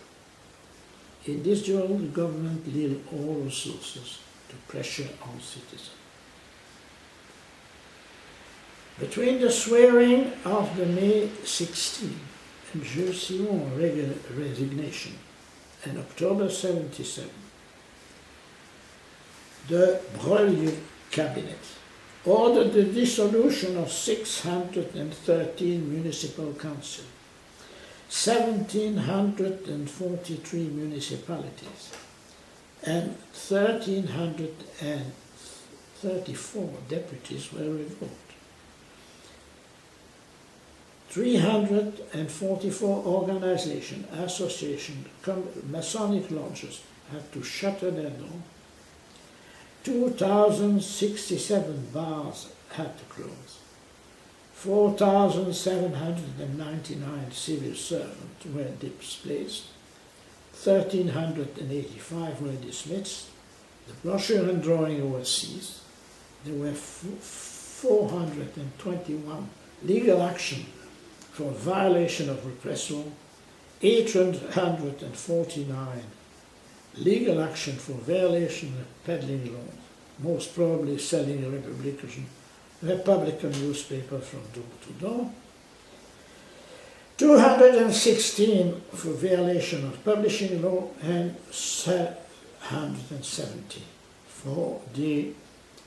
In this duel, the government needed all resources to pressure on citizens. Between the swearing of the May 16 and Jules Simon's resignation and October 77, the Brodsky cabinet ordered the dissolution of 613 municipal councils, 1,743 municipalities, and 1,334 deputies were revoked. 344 organizations, associations, Masonic lodges had to shutter their doors. 2,067 bars had to close. 4,799 civil servants were displaced. 1,385 were dismissed. The brochure and drawing were seized. There were 421 legal actions for violation of repressal, 849 legal action for violation of peddling laws, most probably selling a Republican newspaper from door to door, 216 for violation of publishing law, and 770 for the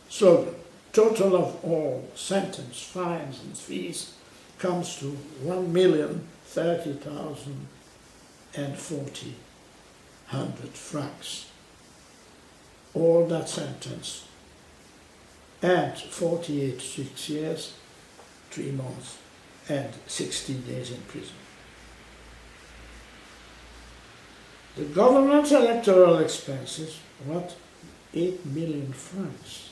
slogan. Total of all sentence, fines and fees comes to 1,030,040 francs. All that sentence, and 6 years, 3 months, and 16 days in prison. The government's electoral expenses, what? 8 million francs.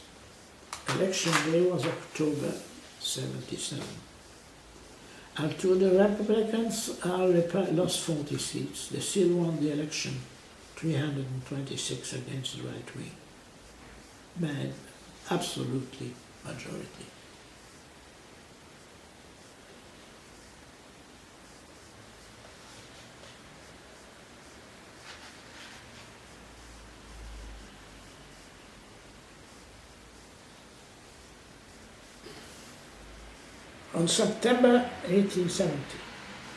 Election day was October 77. And to the Republicans, lost 40 seats. They still won the election, 326 against the right wing. Man, absolutely majority. On September 1870,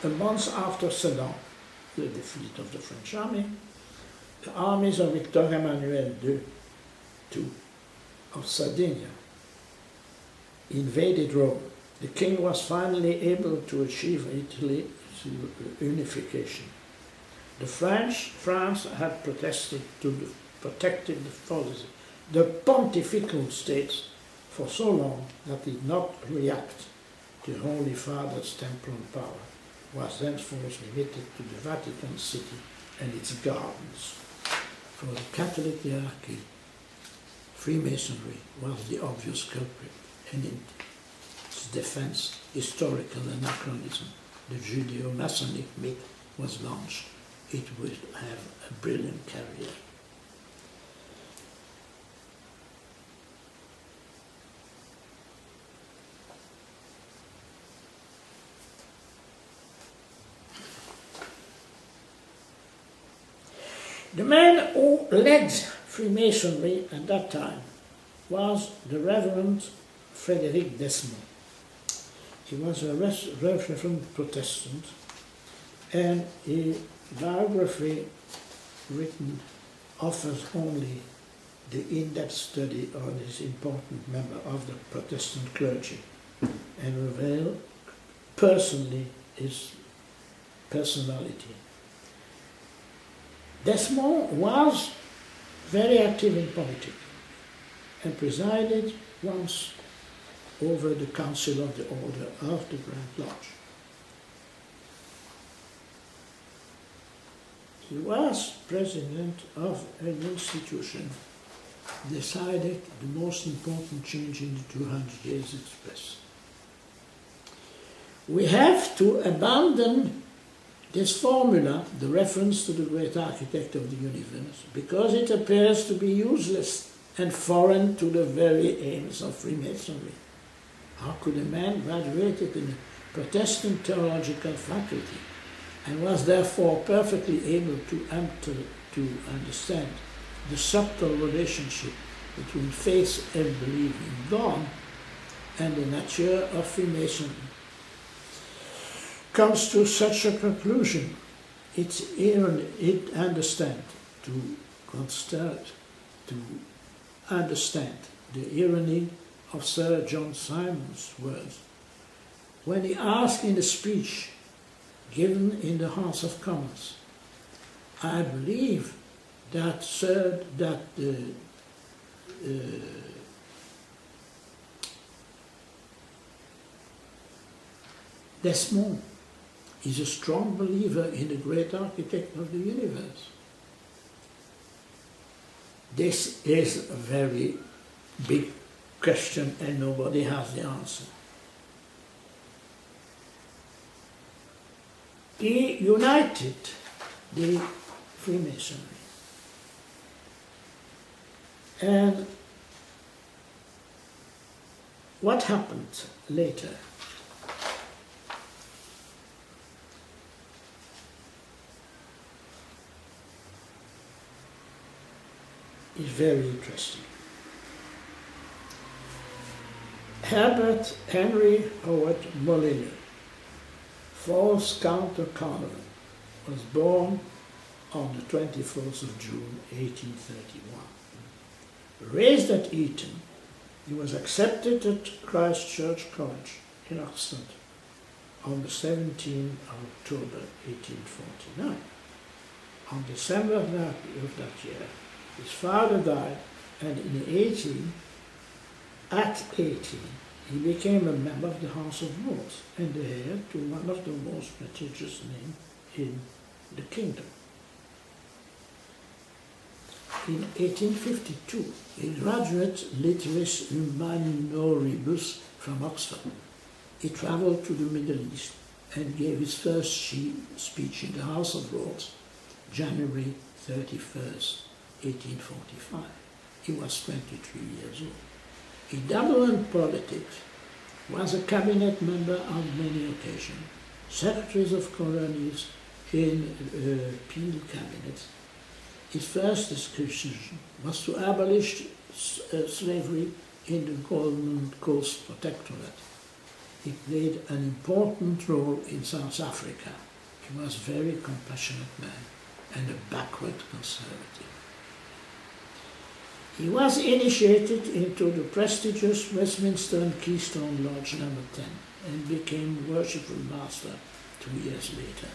a month after Sedan, the defeat of the French army, the armies of Victor Emmanuel II of Sardinia invaded Rome. The king was finally able to achieve Italy's unification. France had protected the pontifical states for so long that it did not react to Holy Father's temporal power was thenceforth limited to the Vatican City and its gardens. For the Catholic hierarchy, Freemasonry was the obvious culprit, and in its defense, historical anachronism, the Judeo-Masonic myth was launched. It would have a brilliant career. The man who led Freemasonry at that time was the Reverend Frederick Desmond. He was a Reverend Protestant, and his biography written offers only the in-depth study on this important member of the Protestant clergy and reveal personally his personality. Desmond was very active in politics and presided once over the Council of the Order of the Grand Lodge. He was president of an institution decided the most important change in the 200 Years Express. We have to abandon this formula, the reference to the great architect of the universe, because it appears to be useless and foreign to the very aims of Freemasonry. How could a man graduated in a Protestant theological faculty and was therefore perfectly able to understand the subtle relationship between faith and belief in God and the nature of Freemasonry, comes to such a conclusion? It understand the irony of Sir John Simon's words when he asked in a speech given in the House of Commons, "I believe that Desmond is a strong believer in the great architect of the universe." This is a very big question and nobody has the answer. He united the Freemasonry. And what happened later is very interesting. Herbert Henry Howard Molyneux, 4th Count of Carnarvon, was born on the 24th of June 1831. Raised at Eton, he was accepted at Christ Church College in Oxford on the 17th of October 1849. On December of that year, his father died, and at 18, he became a member of the House of Lords and the heir to one of the most prestigious names in the kingdom. In 1852, he graduated Litteris Humanioris from Oxford. He travelled to the Middle East and gave his first speech in the House of Lords, January 31st, 1845. He was 23 years old. He dabbled in politics, was a cabinet member on many occasions, secretaries of colonies in Peel cabinets. His first description was to abolish slavery in the Golden Coast Protectorate. He played an important role in South Africa. He was a very compassionate man and a backward conservative. He was initiated into the prestigious Westminster and Keystone Lodge No. 10 and became worshipful master 2 years later.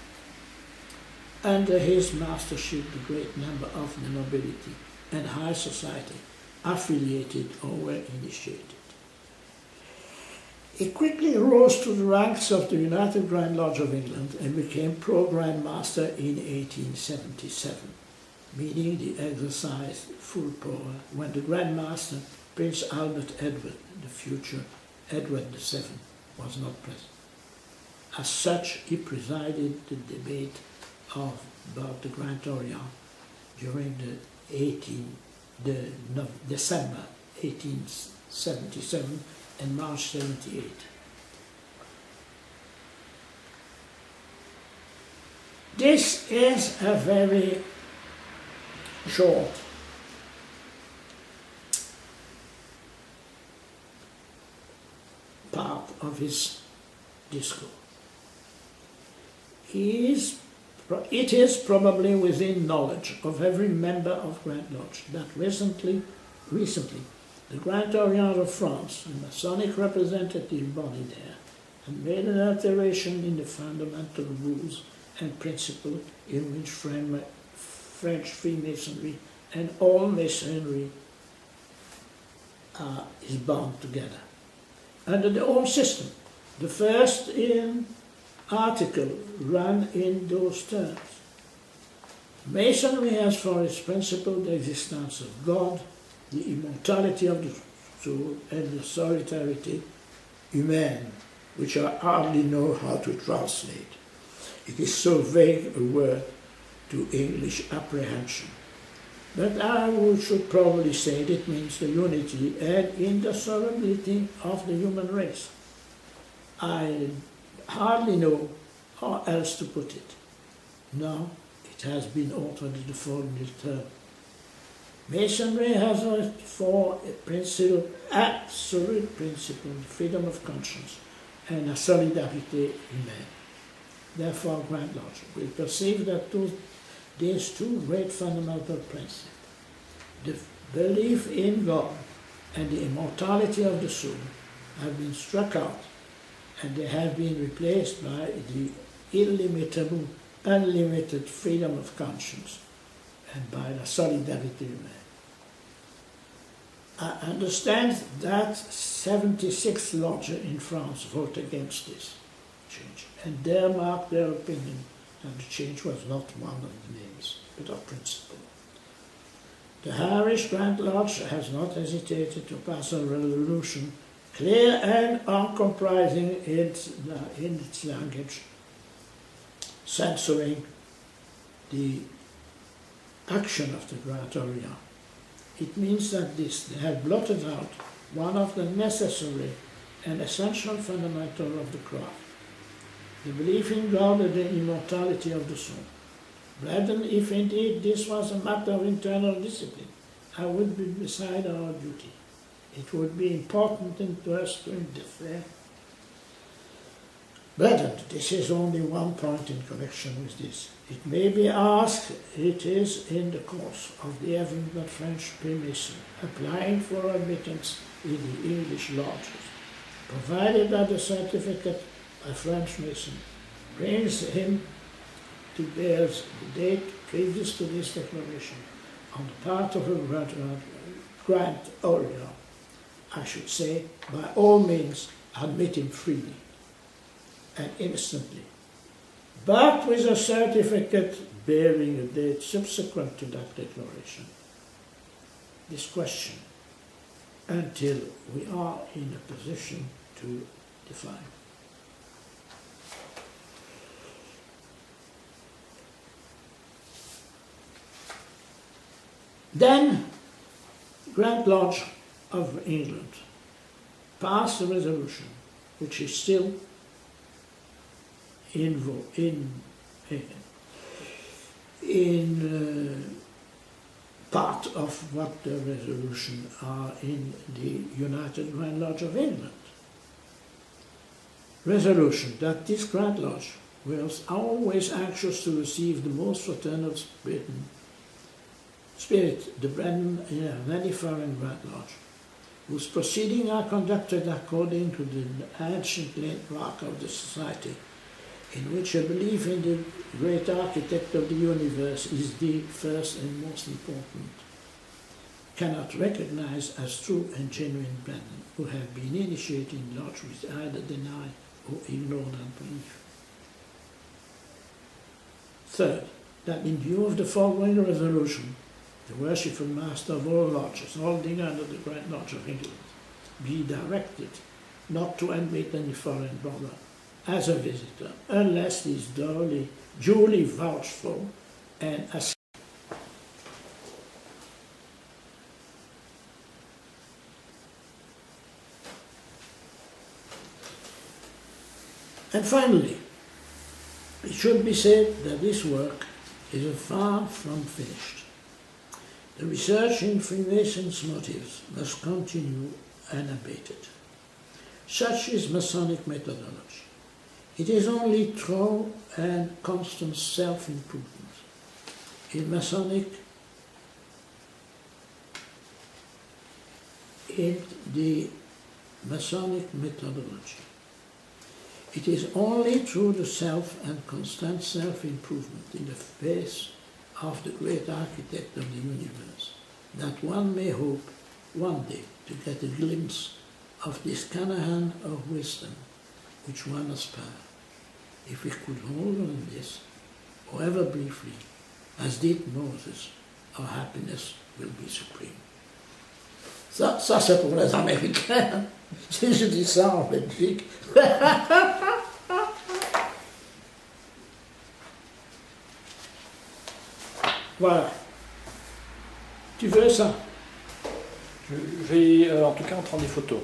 Under his mastership, the great number of the nobility and high society affiliated or were initiated. He quickly rose to the ranks of the United Grand Lodge of England and became Pro-Grand Master in 1877, meaning he exercised full power when the Grand Master, Prince Albert Edward, the future Edward VII, was not present. As such, he presided the debate about the Grand Orient during December 1877 and March 78. This is a very short part of his discourse. It is probably within knowledge of every member of Grand Lodge that recently, the Grand Orient of France, a Masonic representative body there, had made an alteration in the fundamental rules and principles in which French Freemasonry and all Masonry is bound together. Under the old system, the first article ran in those terms. Masonry has for its principle the existence of God, the immortality of the soul, and the solidarity humaine, which I hardly know how to translate. It is so vague a word to English apprehension. But I should probably say it means the unity and indissolubility of the human race. I hardly know how else to put it. Now it has been altered in the following term. Masonry has for a principle, absolute principle, freedom of conscience and a solidarity humaine. Therefore, Grand Lodge will perceive that these two great fundamental principles, the belief in God and the immortality of the soul, have been struck out, and they have been replaced by the illimitable, unlimited freedom of conscience and by the solidarity humaine. I understand that 76 lodges in France vote against this change, and dare mark their opinion that the change was not one of the names, but of principle. The Irish Grand Lodge has not hesitated to pass a resolution clear and uncompromising in its language, censoring the action of the Grand Orient. It means that they have blotted out one of the necessary and essential fundamentals of the craft, the belief in God and the immortality of the soul. Brethren, if indeed this was a matter of internal discipline, I would be beside our duty. It would be important to us to interfere. Brethren, this is only one point in connection with this. It may be asked, it is in the course of the heaven that French Freemason applying for admittance in the English lodges, provided that the certificate by French Mason brings him to bear the date previous to this declaration on the part of a Grand Orient, I should say, by all means admit him freely and instantly, but with a certificate bearing a date subsequent to that declaration. This question until we are in a position to define. Then, Grand Lodge of England passed a resolution which is still in part of what the resolution are in the United Grand Lodge of England. Resolution that this Grand Lodge was always anxious to receive the most fraternal spirit, the Brethren in any foreign Grand Lodge, whose proceedings are conducted according to the ancient landmark of the society, in which a belief in the great architect of the universe is the first and most important. cannot recognize as true and genuine brethren who have been initiated in the lodge with either deny or ignore unbelief. Third, that in view of the following resolution, the worshipful master of all lodges, holding under the Grand Lodge of England, be directed not to admit any foreign brother as a visitor, unless he is duly vouched for and as. And finally, it should be said that this work is far from finished. The research in Freemasons' motives must continue unabated. Such is Masonic methodology. It is only through and constant self-improvement in the Masonic methodology. It is only through the self and constant self-improvement in the face of the great architect of the universe that one may hope one day to get a glimpse of this Canaan of wisdom which one aspires. If we could hold on this, however briefly, as did Moses, our happiness will be supreme. Ça c'est pour les Américains. Si je dis ça en Belgique. Voilà. Tu veux ça? Je vais en tout cas en prendre des photos.